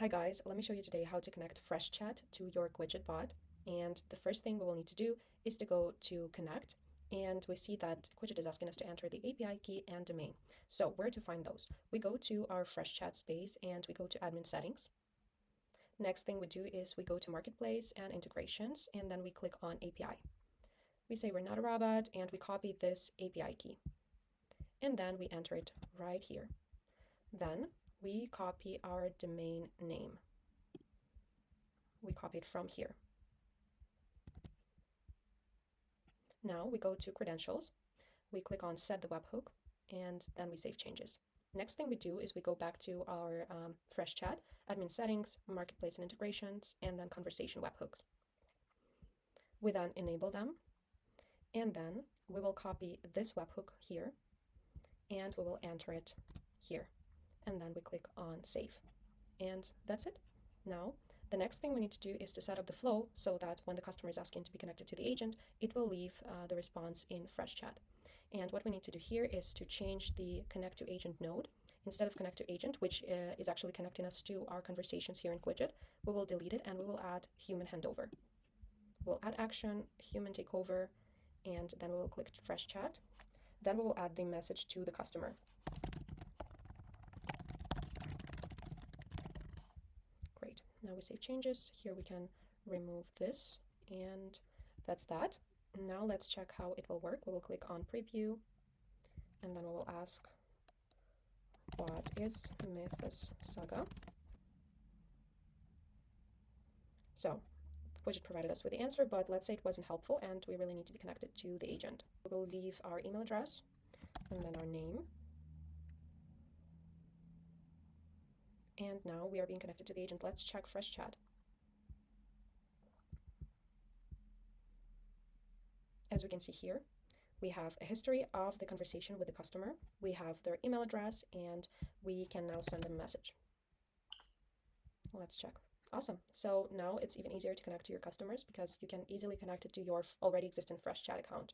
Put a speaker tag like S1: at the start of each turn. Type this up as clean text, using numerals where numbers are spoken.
S1: Hi guys, let me show you today how to connect Freshchat to your Quidget bot. And the first thing we will need to do is to go to connect, and we see that Quidget is asking us to enter the API key and domain. So where to find those? We go to our Freshchat space and we go to admin settings. Next thing we do is we go to marketplace and integrations, and then we click on API. We say we're not a robot and we copy this API key. And then we enter it right here. Then we copy our domain name. We copy it from here. Now we go to credentials, we click on set the webhook, and then we save changes. Next thing we do is we go back to our Freshchat, admin settings, marketplace and integrations, and then conversation webhooks. We then enable them, and then we will copy this webhook here, and we will enter it here. And then we click on save. And that's it. Now, the next thing we need to do is to set up the flow so that when the customer is asking to be connected to the agent, it will leave the response in Freshchat. And what we need to do here is to change the connect to agent node. Instead of connect to agent, which is actually connecting us to our conversations here in Quidget, we will delete it and we will add human handover. We'll add action, human takeover, and then we will click Freshchat. Then we will add the message to the customer. Great. Now we save changes. Here we can remove this, and that's that. Now let's check how it will work. We will click on preview, and then we will ask, what is Mythos Saga? So Quidget provided us with the answer, but let's say it wasn't helpful and we really need to be connected to the agent. We will leave our email address and then our name. And now we are being connected to the agent. Let's check Freshchat. As we can see here, we have a history of the conversation with the customer. We have their email address, and we can now send them a message. Let's check. Awesome. So now it's even easier to connect to your customers because you can easily connect it to your already existing Freshchat account.